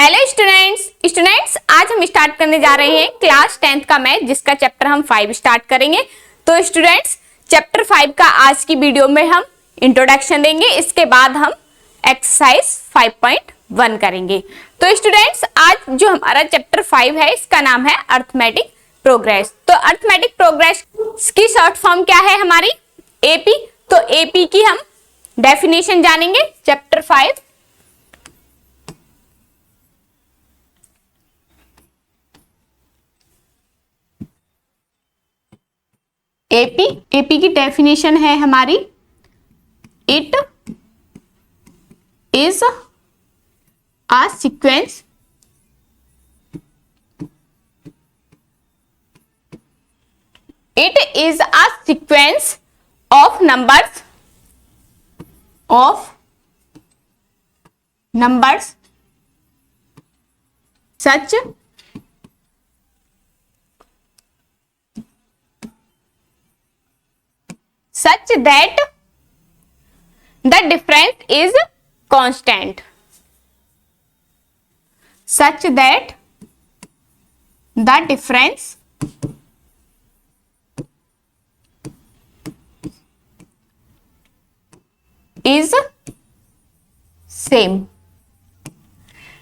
Hello students आज हम start करने जा रहे हैं क्लास 10th का मैथ, जिसका चैप्टर हम 5 स्टार्ट करेंगे। तो स्टूडेंट्स चैप्टर 5 का आज की वीडियो में हम इंट्रोडक्शन देंगे, इसके बाद हम एक्सरसाइज 5.1 करेंगे। तो स्टूडेंट्स आज जो हमारा चैप्टर 5 है इसका नाम है अर्थमेटिक प्रोग्रेस। तो अर्थमेटिक प्रोग्रेस की शॉर्ट फॉर्म क्या है हमारी एपी। तो एपी की हम डेफिनेशन जानेंगे। चैप्टर 5 एपी की डेफिनेशन है हमारी, it is a sequence of numbers such that the difference is constant, is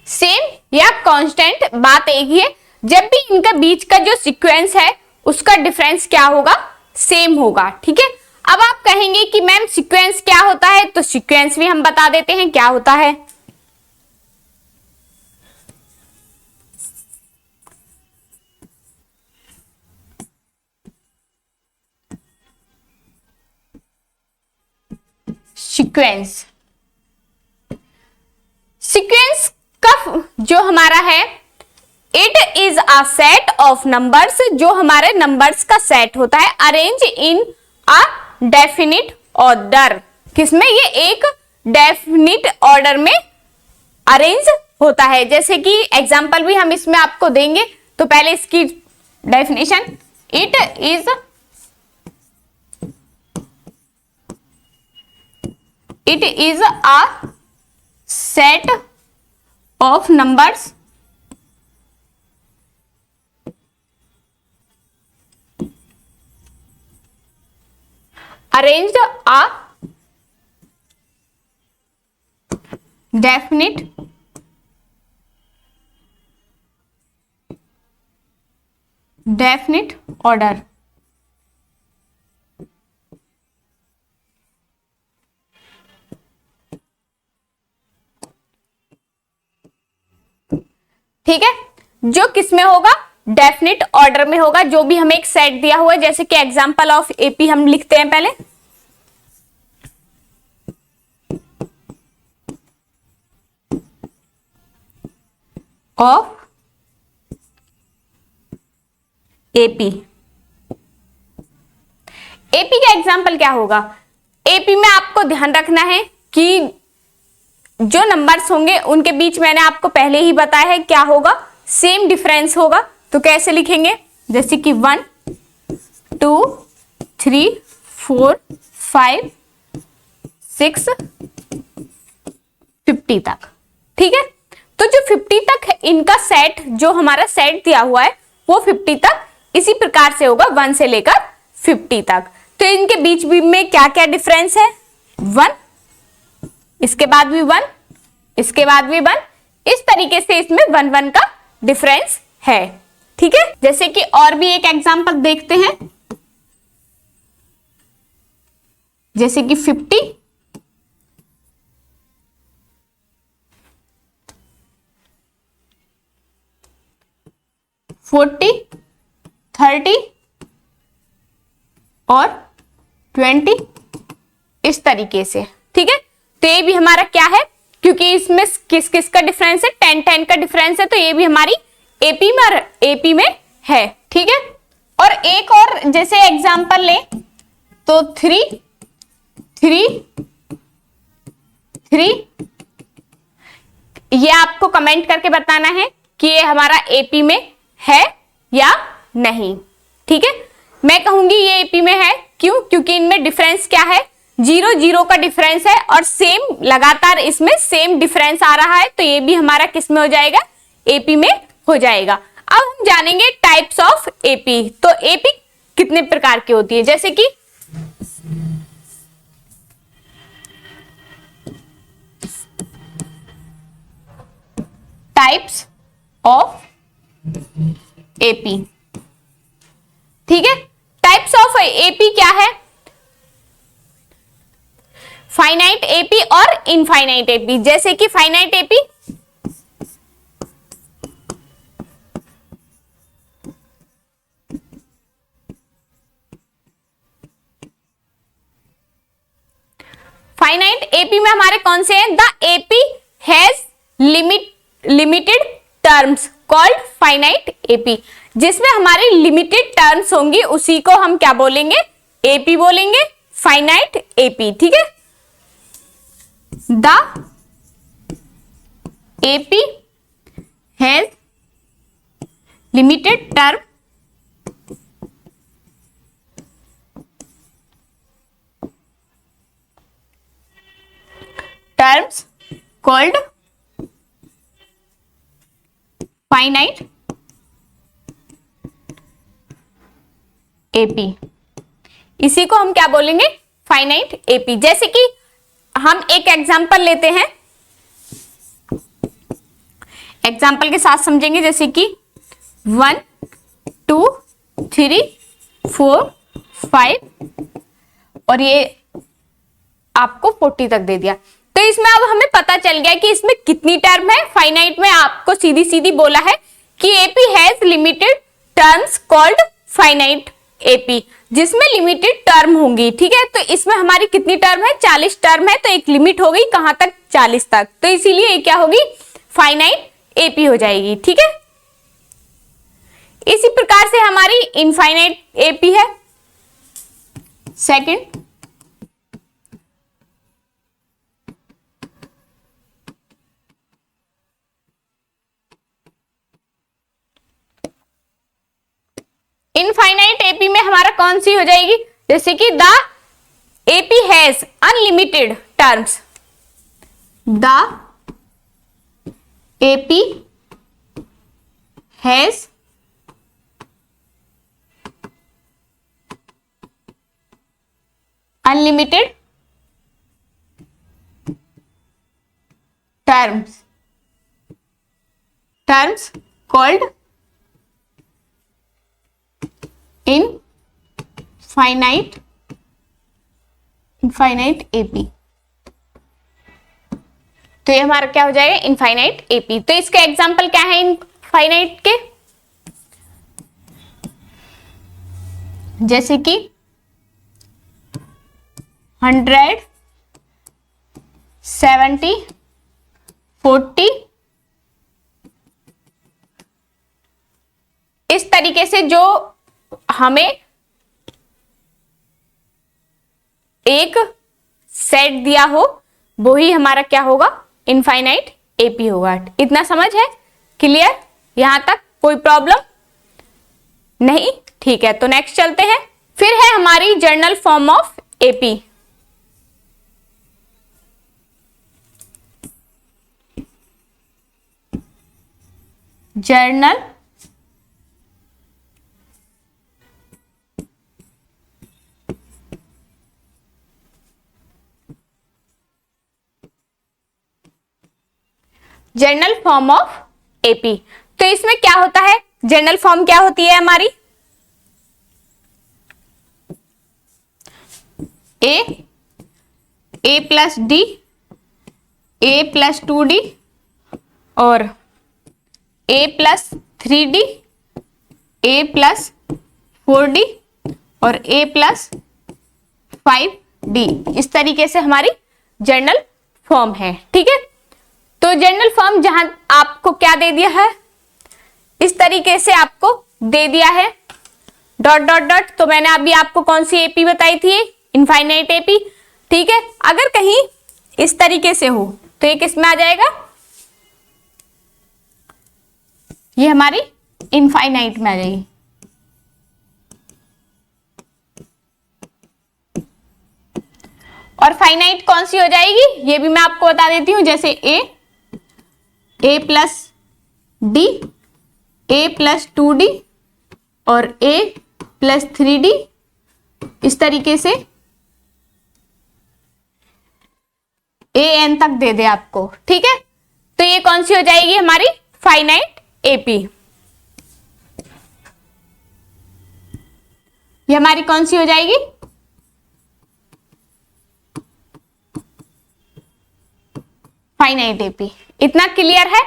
same या कांस्टेंट, बात एक ही है। जब भी इनका बीच का जो सीक्वेंस है उसका डिफरेंस क्या होगा, सेम होगा। ठीक है, अब आप कहेंगे कि मैम सीक्वेंस क्या होता है, तो सीक्वेंस भी हम बता देते हैं क्या होता है। सीक्वेंस का जो हमारा है, it is a set of numbers, जो हमारे नंबर्स का सेट होता है, arrange in a definite order. किसमें, ये एक डेफिनिट ऑर्डर में अरेंज होता है। जैसे कि एग्जांपल भी हम इसमें आपको देंगे, तो पहले इसकी definition, it is a set of numbers arranged a definite order। ठीक है, जो किस में होगा, डेफिनिट ऑर्डर में होगा। जो भी हमें एक सेट दिया हुआ है, जैसे कि एग्जांपल ऑफ एपी हम लिखते हैं पहले, ऑफ एपी का एग्जांपल क्या होगा। एपी में आपको ध्यान रखना है कि जो नंबर्स होंगे उनके बीच मैंने आपको पहले ही बताया है क्या होगा, सेम डिफरेंस होगा। तो कैसे लिखेंगे, जैसे कि 1 2 3 4 5 6 50 तक। ठीक है, तो जो 50 तक इनका सेट, जो हमारा सेट दिया हुआ है वो 50 तक इसी प्रकार से होगा, 1 से लेकर 50 तक। तो इनके बीच भी में क्या क्या डिफरेंस है, 1, इसके बाद भी 1, इसके बाद भी 1, इस तरीके से इसमें 1 1 का डिफरेंस है। ठीक है, जैसे कि और भी एक एग्जांपल देखते हैं, जैसे कि 50 40 30 और 20, इस तरीके से। ठीक है, तो ये भी हमारा क्या है, क्योंकि इसमें किस किस का डिफरेंस है, 10 का डिफरेंस है, तो ये भी हमारी एपी में है। ठीक है, और एक और जैसे एग्जांपल ले, तो 3 ये आपको कमेंट करके बताना है कि ये हमारा एपी में है या नहीं। ठीक है, मैं कहूंगी ये एपी में है, क्यों, क्योंकि इनमें डिफरेंस क्या है, 0 0 का डिफरेंस है और सेम लगातार इसमें सेम डिफरेंस आ रहा है, तो ये भी हमारा किस में हो जाएगा, एपी में हो जाएगा। अब हम जानेंगे टाइप्स ऑफ एपी। तो एपी कितने प्रकार की होती है, जैसे कि टाइप्स ऑफ एपी। ठीक है, टाइप्स ऑफ एपी क्या है? फाइनाइट एपी और इनफाइनाइट एपी। जैसे कि फाइनाइट एपी, फाइनाइट एपी में हमारे कौन से हैं? The AP has limited terms called finite AP. जिसमें हमारी लिमिटेड टर्म्स होंगी उसी को हम क्या बोलेंगे? एपी बोलेंगे, फाइनाइट एपी। ठीक है, the AP has limited terms called finite AP. इसी को हम क्या बोलेंगे? Finite AP. जैसे कि हम एक एग्जांपल लेते हैं, एग्जांपल के साथ समझेंगे। जैसे कि 1 2 3 4 5 और ये आपको 40 तक दे दिया। तो इसमें अब हमें पता चल गया कि इसमें कितनी टर्म है। फाइनाइट में आपको सीधी सीधी बोला है कि AP has limited terms called finite AP, जिसमें लिमिटेड टर्म होंगी। ठीक है, तो इसमें हमारी कितनी टर्म है? 40 टर्म है। तो एक लिमिट हो गई कहां तक? 40 तक। तो इसीलिए ये क्या होगी? फाइनाइट एपी हो जाएगी। ठीक है, इसी प्रकार से हमारी इनफाइनाइट एपी है। सेकंड, इनफाइनाइट एपी में हमारा कौन सी हो जाएगी? जैसे कि the AP has unlimited terms. The AP has unlimited terms called infinite AP. तो ये हमारा क्या हो जाएगा? Infinite AP. तो इसके एग्जांपल क्या है इनफाइनाइट के? जैसे कि 100 70 40, इस तरीके से जो हमें एक सेट दिया हो वो ही हमारा क्या होगा? इनफाइनाइट एपी होगा। इतना समझ है? क्लियर? यहां तक कोई प्रॉब्लम नहीं? ठीक है, तो नेक्स्ट चलते हैं। फिर है हमारी journal form of AP. Journal form of AP. तो इसमें क्या होता है? जर्नल फॉर्म क्या होती है हमारी? ए प्लस डी, ए प्लस 2d और ए प्लस 3d, ए प्लस 4d और ए प्लस 5d। इस तरीके से हमारी जर्नल फॉर्म है। ठीक है, तो जर्नल फॉर्म जहां आपको क्या दे दिया है? इस तरीके से आपको दे दिया है डॉट डॉट डॉट। तो मैंने अभी आपको कौन सी एपी बताई थी? Infinite AP. ठीक है, अगर कहीं इस तरीके से हो तो ये किस में आ जाएगा? ये हमारी इनफाइनाइट में आ जाएगी। और फाइनाइट कौन सी हो जाएगी? ये भी मैं आपको बता देती हूं। जैसे ए प्लस डी, ए प्लस 2d और a प्लस 3d, इस तरीके से an तक दे दे आपको। ठीक है, तो ये कौन सी हो जाएगी हमारी फाइनाइट एपी। ये हमारी कौन सी हो जाएगी, फाइनाइट एपी। इतना क्लियर है?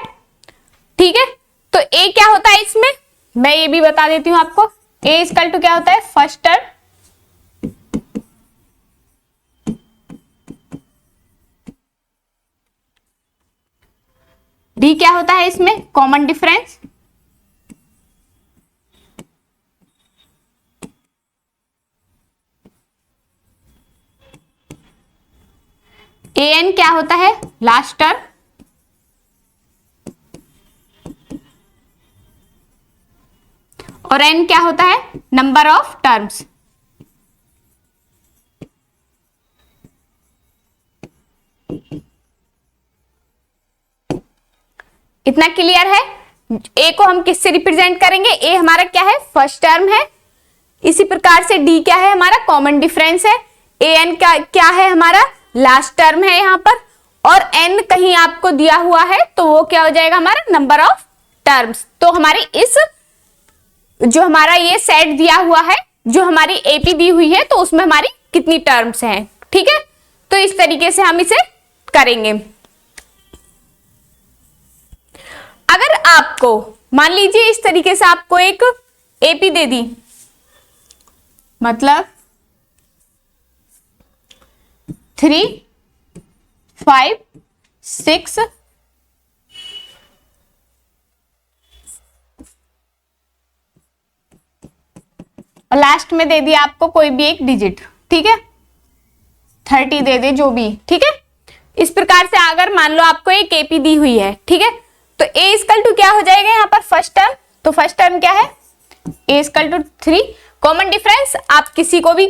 ठीक है, तो ए क्या होता है इसमें, मैं ये भी बता देती हूं आपको। ए इक्वल टू क्या होता है, फर्स्ट टर्म डी क्या होता है इसमें, कॉमन डिफरेंस, ए एन क्या होता है, लास्ट टर्म, और एन क्या होता है, नंबर ऑफ टर्म्स। इतना क्लियर है? ए को हम किससे रिप्रेजेंट करेंगे, ए हमारा क्या है, फर्स्ट टर्म है। इसी प्रकार से डी क्या है, हमारा कॉमन डिफरेंस है। ए एन क्या है, हमारा लास्ट टर्म है यहाँ पर, और एन कहीं आपको दिया हुआ है तो वो क्या हो जाएगा, हमारा नंबर ऑफ टर्म्स। तो हमारी इस जो हमारा ये सेट दिया हुआ है, जो हमारी एपी दी हुई है, तो उसमें हमारी कितनी टर्म्स हैं। ठीक है, तो इस तरीके से हम इसे करेंगे। अगर आपको मान लीजिए इस तरीके से आपको एक एपी दे दी, मतलब 3, 5, 6 और लास्ट में दे दिया आपको कोई भी एक डिजिट, ठीक है, 30 दे दे जो भी। ठीक है, इस प्रकार से अगर मान लो आपको एक एपी दी हुई है, ठीक है, तो ए इक्वल टू क्या हो जाएगा यहाँ पर, फर्स्ट टर्म। तो फर्स्ट टर्म क्या है, ए इक्वल टू 3। कॉमन डिफरेंस, आप किसी को भी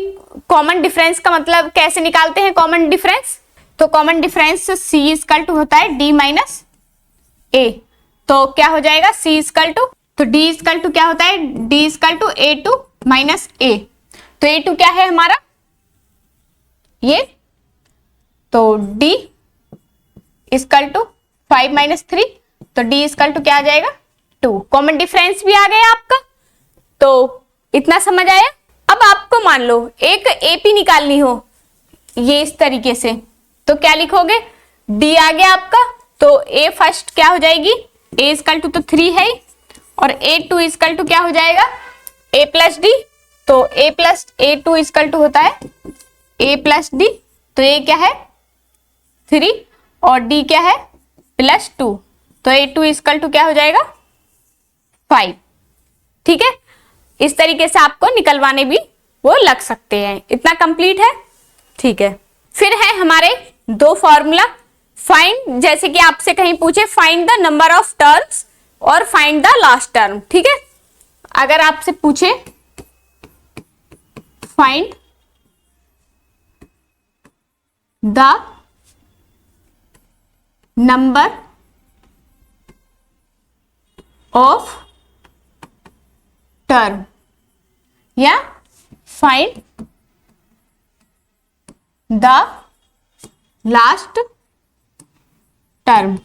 कॉमन डिफरेंस का मतलब कैसे निकालते हैं कॉमन डिफरेंस, तो common difference c equal to होता है डी माइनस ए। तो क्या हो जाएगा, सी इक्वल टू, तो डी इक्वल टू क्या होता है, d equal to a two minus a. तो ए टू क्या है हमारा ये, तो डी इक्वल टू 5 माइनस 3, तो डी इक्वल टू क्या आ जाएगा, 2। कॉमन डिफरेंस भी आ गया आपका। तो इतना समझ आया? अब आपको मान लो एक एपी निकालनी हो ये इस तरीके से, तो क्या लिखोगे, डी आ गया आपका, तो ए फर्स्ट क्या हो जाएगी, ए इक्वल टू तो 3 है, और ए टू इक्वल टू क्या हो जाएगा, ए प्लस डी। तो a plus a two equal to होता है ए प्लस डी, तो ए क्या है 3 और डी क्या है प्लस 2, तो ए टू इक्वल टू क्या हो जाएगा 5। ठीक है, इस तरीके से आपको निकलवाने भी वो लग सकते हैं। इतना कंप्लीट है? ठीक है, फिर है हमारे दो फॉर्मूला। फाइंड, जैसे कि आपसे कहीं पूछे find the number of terms और फाइंड द लास्ट टर्म। ठीक है, अगर आपसे पूछे find the number of term या फाइंड द लास्ट टर्म,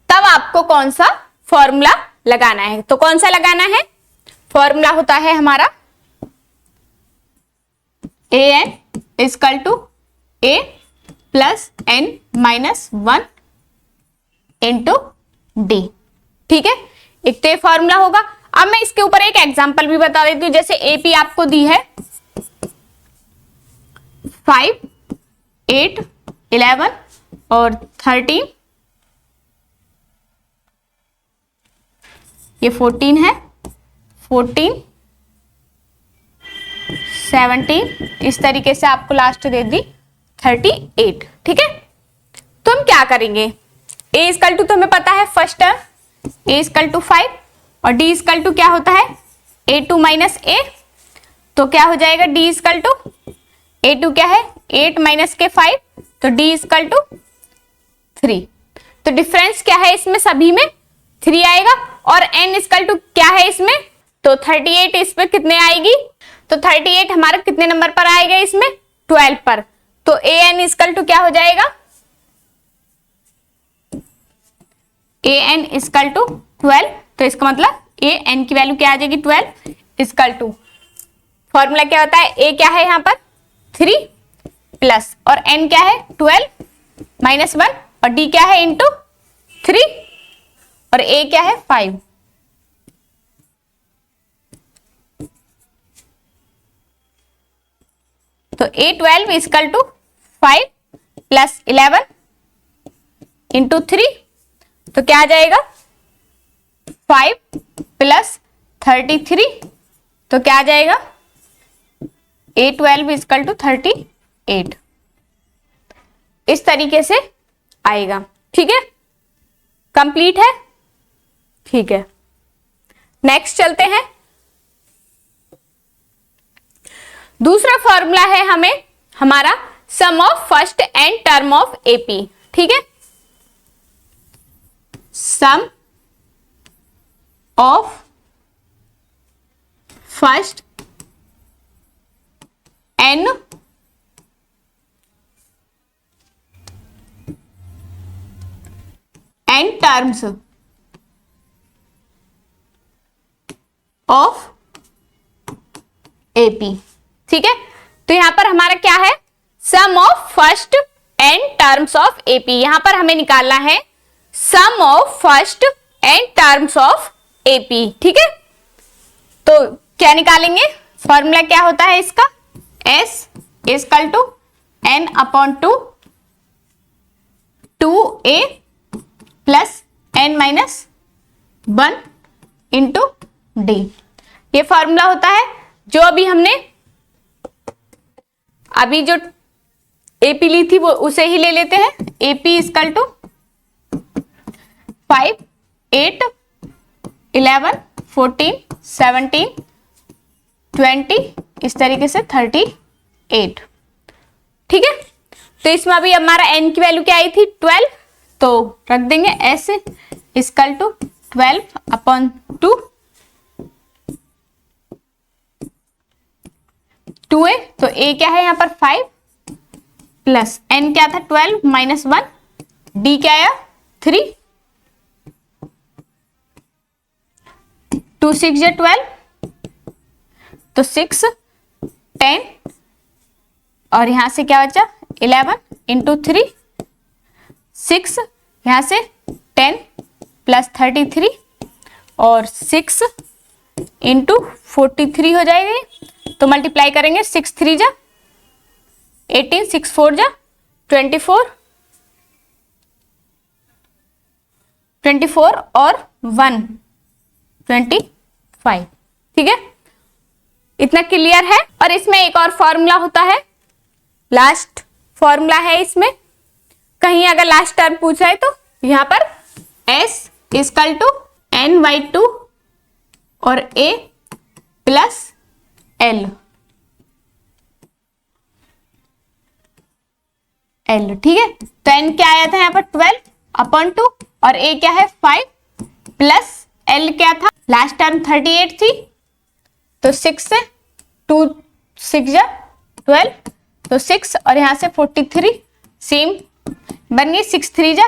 तब आपको कौन सा फॉर्मूला लगाना है। तो कौन सा लगाना है, फॉर्मूला होता है हमारा a n equal to a plus n minus 1 into d. ठीक है, एक तो ये फॉर्मूला होगा। अब मैं इसके ऊपर एक एग्जांपल भी बता देती हूँ। जैसे एपी आपको दी है 5, 8, 11 और 13, ये 14 है, 14, 17, इस तरीके से आपको लास्ट दे दी 38। ठीक है, तो हम क्या करेंगे, ए इक्वल टू तो हमें पता है first term, a equal to 5 और डी इक्वल टू क्या होता है ए टू माइनस ए, तो क्या हो जाएगा d equal to a two क्या है 8 माइनस के 5, तो डी इक्वल टू 3। तो डिफरेंस क्या है इसमें सभी में 3 आएगा। और n इक्वल टू क्या है इसमें, तो 38 इसमें कितने आएगी, तो 38 हमारा कितने नंबर पर आएगा इसमें, 12 पर। तो an इक्वल टू क्या हो जाएगा, an इक्वल टू 12। तो इसका मतलब an की वैल्यू क्या आ जाएगी, 12 इक्वल टू, फॉर्मूला क्या होता है, a क्या है यहाँ पर 3 प्लस और n क्या है 12 माइनस 1 और d क्या है इंटू 3 और a क्या है 5। तो a12 equal to 5 plus 11 into 3, तो क्या आ जाएगा 5 प्लस 33, तो क्या आ जाएगा a12 इक्वल टू 38। इस तरीके से आएगा। ठीक है, कंप्लीट है। ठीक है, नेक्स्ट चलते हैं। दूसरा फॉर्मूला है हमें हमारा sum of first and term of AP. ठीक है, sum of first n and terms of AP. ठीक है, तो यहां पर हमारा क्या है, sum of first and terms of AP. यहां पर हमें निकालना है sum of first and terms of AP. ठीक है, तो क्या निकालेंगे, फॉर्मूला क्या होता है इसका, s equal to n upon 2a plus n minus 1 into d. ये फॉर्मूला होता है जो अभी जो एपी ली थी वो उसे ही ले लेते हैं। एपी इक्वल टू 5, 8, 11, 14, 17, 20, इस तरीके से 38। ठीक है, तो इसमें अभी हमारा n की वैल्यू क्या आई थी 12, तो रख देंगे s equal to 12 upon 2a, तो a क्या है यहाँ पर 5 प्लस n क्या था 12 माइनस 1, d क्या आया 3, 2 6 या 12, तो 6 10 और यहां से क्या बचा 11 इंटू 3, 6 यहां से 10 प्लस 33 और 6 इंटू 43 हो जाएगी। तो मल्टीप्लाई करेंगे 6 3 जा 18, 6 4 जा 24 और 1 25। ठीक है, इतना क्लियर है। और इसमें एक और फॉर्मूला होता है, लास्ट फॉर्मूला है इसमें, कहीं अगर लास्ट टर्म पूछा है तो यहां पर s इक्वल टू n/2 और a प्लस l। ठीक है, तो n क्या आया था यहाँ पर 12 अपॉन 2 और a क्या है 5 प्लस l क्या था, लास्ट टर्म 38 थी, तो 6 से 2 6 जा 12, तो 6 और यहां से 43 सेम बन गई, 6 3 जा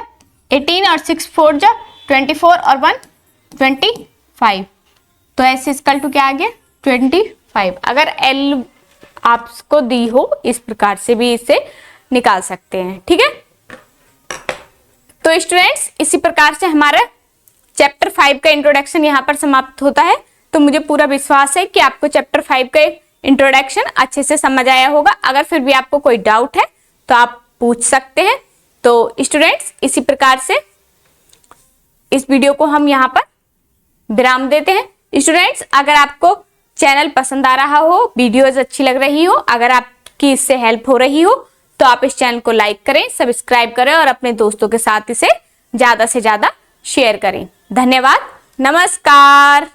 18 और 6 4 जा 24 और 1 25। तो s इक्वल टू क्या आ गया 25। अगर l आपको दी हो इस प्रकार से भी इसे निकाल सकते हैं। ठीक है, तो स्टूडेंट्स इसी प्रकार से हमारा चैप्टर 5 का इंट्रोडक्शन यहाँ पर समाप्त होता है। तो मुझे पूरा विश्वास है कि आपको चैप्टर 5 का इंट्रोडक्शन अच्छे से समझ आया होगा। अगर फिर भी आपको कोई डाउट है तो आप पूछ सकते हैं। तो स्टूडेंट्स इसी प्रकार से इस वीडियो को हम यहाँ पर विराम देते हैं। स्टूडेंट्स अगर आपको चैनल पसंद आ रहा हो, वीडियोज अच्छी लग रही हो, अगर आपकी इससे हेल्प हो रही हो तो आप इस चैनल को लाइक करें, सब्सक्राइब करें और अपने दोस्तों के साथ इसे ज्यादा से ज्यादा शेयर करें। धन्यवाद, नमस्कार।